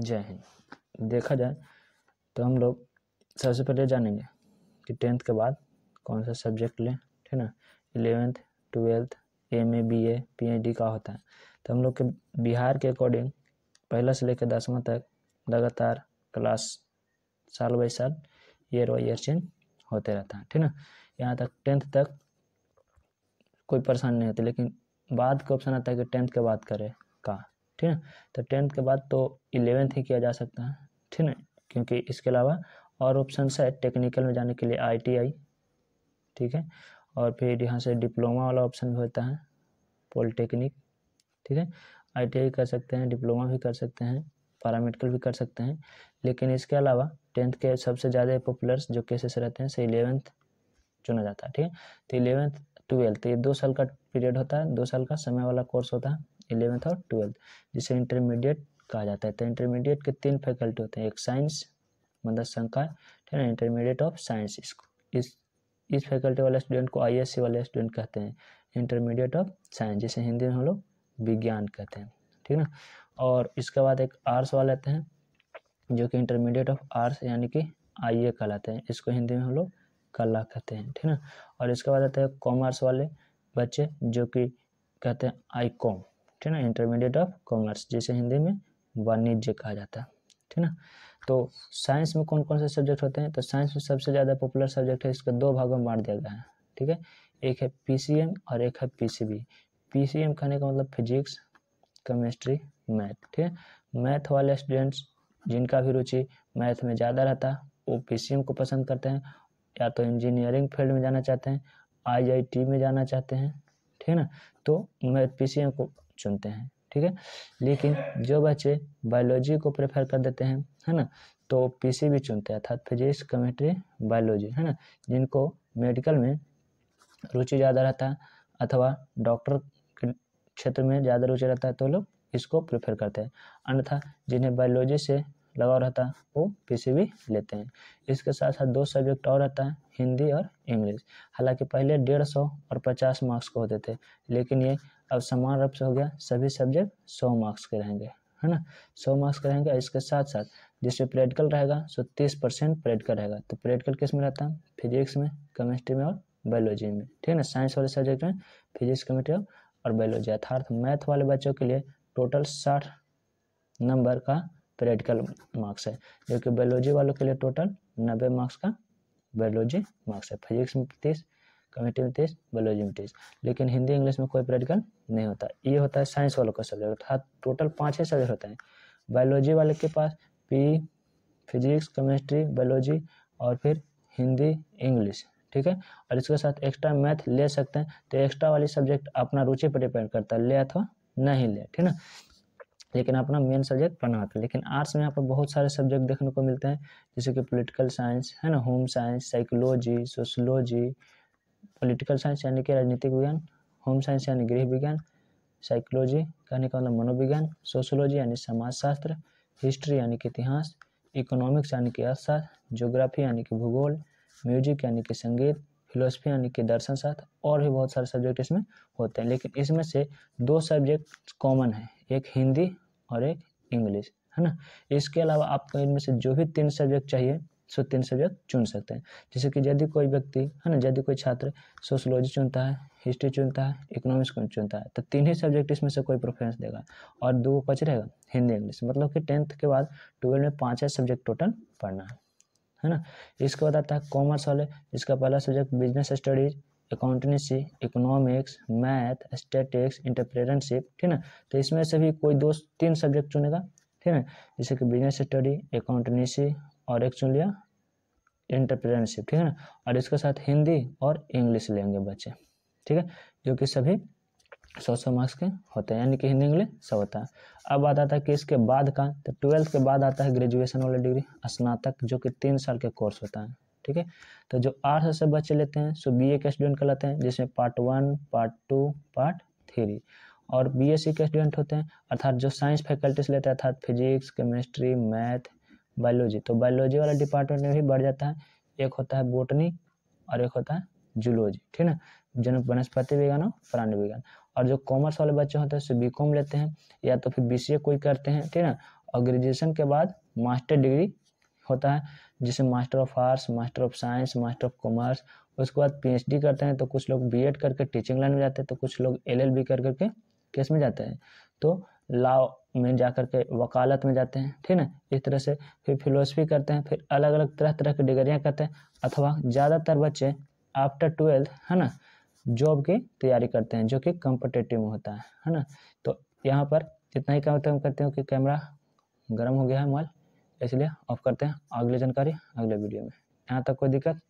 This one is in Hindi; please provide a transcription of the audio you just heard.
जय हिंद। देखा जाए तो हम लोग सबसे पहले जानेंगे कि 10th के बाद कौन सा सब्जेक्ट लें, ठीक ना। 11th 12th MA BA PhD का होता है। तो हम लोग के बिहार के अकॉर्डिंग पहला से लेकर 10वां तक लगातार क्लास साल बाई साल ईयर बाई ईयर चेंज होते रहता है, ठीक ना। यहाँ तक 10th तक कोई परेशानी नहीं होती, लेकिन बाद का ऑप्शन आता है कि 10th के बाद करें का, ठीक है। तो 10th के बाद तो 11th ही किया जा सकता है, ठीक है, क्योंकि इसके अलावा और ऑप्शन है टेक्निकल में जाने के लिए ITI, ठीक है। और फिर यहाँ से डिप्लोमा वाला ऑप्शन भी होता है, पॉलिटेक्निक, ठीक है। ITI कर सकते हैं, डिप्लोमा भी कर सकते हैं, पैरामेडिकल भी कर सकते हैं। लेकिन इसके अलावा 10th के सबसे ज़्यादा पॉपुलर जो केसेस रहते हैं से 11th चुना जाता है, ठीक है। तो 11th 12th ये 2 साल का पीरियड होता है, 2 साल का समय वाला कोर्स होता है 11th और 12th, जिसे इंटरमीडिएट कहा जाता है। तो इंटरमीडिएट के 3 फैकल्टी होते हैं, एक साइंस मतलब संकाय, ठीक है, इंटरमीडिएट ऑफ साइंस। इस फैकल्टी वाले स्टूडेंट को ISC वाले स्टूडेंट कहते हैं, इंटरमीडिएट ऑफ साइंस, जिसे हिंदी में हम लोग विज्ञान कहते हैं, ठीक है ना। और इसके बाद एक आर्ट्स वाले आते हैं जो कि इंटरमीडिएट ऑफ आर्ट्स यानी कि IA कहलाते हैं, इसको हिंदी में हम लोग कला कहते हैं, ठीक है ना। और इसके बाद आते हैं कॉमर्स वाले बच्चे जो कि कहते हैं ICOM, ठीक है ना, इंटरमीडिएट ऑफ कॉमर्स, जिसे हिंदी में वाणिज्य कहा जाता है, ठीक है ना। तो साइंस में कौन कौन से सब्जेक्ट होते हैं, तो साइंस में सबसे ज़्यादा पॉपुलर सब्जेक्ट है, इसको 2 भागों में बांट दिया गया है, ठीक है। एक है PCM और एक है PCB। PCM कहने का मतलब फिजिक्स केमिस्ट्री मैथ, ठीक है। मैथ वाले स्टूडेंट्स जिनका भी रुचि मैथ में ज़्यादा रहता है वो PCM को पसंद करते हैं, या तो इंजीनियरिंग फील्ड में जाना चाहते हैं, IIT में जाना चाहते हैं, ठीक है ना, तो मैथ PCM को चुनते हैं, ठीक है। लेकिन जो बच्चे बायोलॉजी को प्रेफर कर देते हैं, है ना, तो PCB चुनते हैं, अर्थात फिजिक्स केमिस्ट्री बायोलॉजी, है ना। जिनको मेडिकल में रुचि ज़्यादा रहता है अथवा डॉक्टर के क्षेत्र में ज़्यादा रुचि रहता है तो लोग इसको प्रेफर करते हैं, अन्यथा जिन्हें बायोलॉजी से लगाव रहता है वो PCB लेते हैं। इसके साथ साथ 2 सब्जेक्ट और रहता है, हिंदी और इंग्लिश। हालांकि पहले 150 और 50 मार्क्स के होते थे, लेकिन ये अब समान रूप से हो गया, सभी सब्जेक्ट 100 मार्क्स के रहेंगे, है ना, 100 मार्क्स के रहेंगे। इसके साथ साथ जिसमें प्रैक्टिकल रहेगा सो 30% प्रैक्टिकल रहेगा। तो प्रैक्टिकल किस में रहता है, फिजिक्स में, केमिस्ट्री में और बायोलॉजी में, ठीक है ना। साइंस वाले सब्जेक्ट में फिजिक्स केमिस्ट्री और बायोलॉजी। अर्थात मैथ वाले बच्चों के लिए टोटल 60 नंबर का प्रैक्टिकल मार्क्स है, जो कि बायोलॉजी वालों के लिए टोटल 90 मार्क्स का बायोलॉजी मार्क्स है। फिजिक्स में 30, केमिस्ट्री में 30, बायोलॉजी में 30। लेकिन हिंदी इंग्लिश में कोई प्रैक्टिकल नहीं होता। ये होता है साइंस वालों का सब्जेक्ट, अर्थात टोटल 5 ही सब्जेक्ट होते हैं। बायोलॉजी वाले के पास PE फिजिक्स केमिस्ट्री बायोलॉजी और फिर हिंदी इंग्लिश, ठीक है। और इसके साथ एक्स्ट्रा मैथ ले सकते हैं, तो एक्स्ट्रा वाली सब्जेक्ट अपना रुचि पर डिपेंड करता है, ले अथवा नहीं ले, ठीक है ना। लेकिन अपना मेन सब्जेक्ट पढ़ना होता है। लेकिन आर्ट्स में यहाँ पर बहुत सारे सब्जेक्ट देखने को मिलते हैं, जैसे कि पॉलिटिकल साइंस, है ना, home science, psychology, sociology, political science यानी कि राजनीतिक विज्ञान, होम साइंस यानी गृह विज्ञान, साइकोलॉजी कहने का मतलब मनोविज्ञान, सोशलॉजी यानी समाजशास्त्र, हिस्ट्री यानी कि इतिहास, इकोनॉमिक्स यानी कि अर्थशास्त्र, ज्योग्राफी यानी कि भूगोल, म्यूजिक यानी कि संगीत, फिलोसफी यानी कि दर्शन शास्त्र, और भी बहुत सारे सब्जेक्ट इसमें होते हैं। लेकिन इसमें से 2 सब्जेक्ट कॉमन है, एक हिंदी और एक इंग्लिश, है ना। इसके अलावा आपको इनमें से जो भी 3 सब्जेक्ट चाहिए सो 3 सब्जेक्ट चुन सकते हैं। जैसे कि यदि कोई व्यक्ति, है ना, यदि कोई छात्र सोशलॉजी चुनता है, हिस्ट्री चुनता है, इकोनॉमिक्स चुनता है, तो 3 ही सब्जेक्ट इसमें से कोई प्रेफरेंस देगा और 2 बच रहेगा हिंदी इंग्लिश। मतलब कि 10th के बाद 12 में 5 सब्जेक्ट टोटल पढ़ना है ना। इसके बाद आता है कॉमर्स वाले, इसका पहला subject business studies, accountancy, economics, math, statistics, entrepreneurship, ठीक है ना। तो इसमें से भी कोई 2-3 सब्जेक्ट चुनेगा, ठीक है, जैसे कि बिजनेस स्टडी, अकाउंटेंसी और एक चुन लिया एंटरप्रेन्योरशिप, ठीक है ना। और इसके साथ हिंदी और इंग्लिश लेंगे बच्चे, ठीक है, जो कि सभी 100 मार्क्स के होते हैं, यानी कि हिंदी इंग्लिश 100 होता है। अब बात आता है कि इसके बाद का, तो 12th के बाद आता है ग्रेजुएशन वाला डिग्री, स्नातक, जो कि 3 साल के कोर्स होता है, ठीक है। तो जो आर्ट्स से बच्चे लेते हैं सो BA के स्टूडेंट कहलाते हैं, जिसमें पार्ट 1, पार्ट 2, पार्ट 3। और BSc के स्टूडेंट होते हैं, अर्थात जो साइंस फैकल्टी से लेते हैं, अर्थात फिजिक्स केमिस्ट्री मैथ बायोलॉजी। तो बायोलॉजी वाला डिपार्टमेंट में भी बढ़ जाता है, एक होता है बोटनी और एक होता है जूलॉजी, ठीक है ना, जन वनस्पति विज्ञान और प्राणी विज्ञान। और जो कॉमर्स वाले बच्चे होते हैं सो BCom लेते हैं, या तो फिर BCA कोई करते हैं, ठीक है ना। और ग्रेजुएशन के बाद मास्टर डिग्री होता है, जिसे master of arts, master of science, master of commerce. उसके बाद पीएचडी करते हैं तो कुछ लोग बीएड करके टीचिंग लाइन में जाते हैं, तो कुछ लोग एलएलबी कर करके केस में जाते हैं, तो लॉ में जा करके वकालत में जाते हैं, ठीक ना। इस तरह से फिर फिलोसफी करते हैं, फिर अलग अलग तरह तरह की डिग्रियाँ करते हैं, अथवा ज़्यादातर बच्चे आफ्टर 12 है ना जॉब की तैयारी करते हैं, जो कि कॉम्पिटिटिव में होता है ना। तो यहाँ पर इतना ही काम करते हो कि कैमरा गर्म हो गया है माल, इसलिए ऑफ करते हैं। अगली जानकारी अगले वीडियो में। यहाँ तक कोई दिक्कत?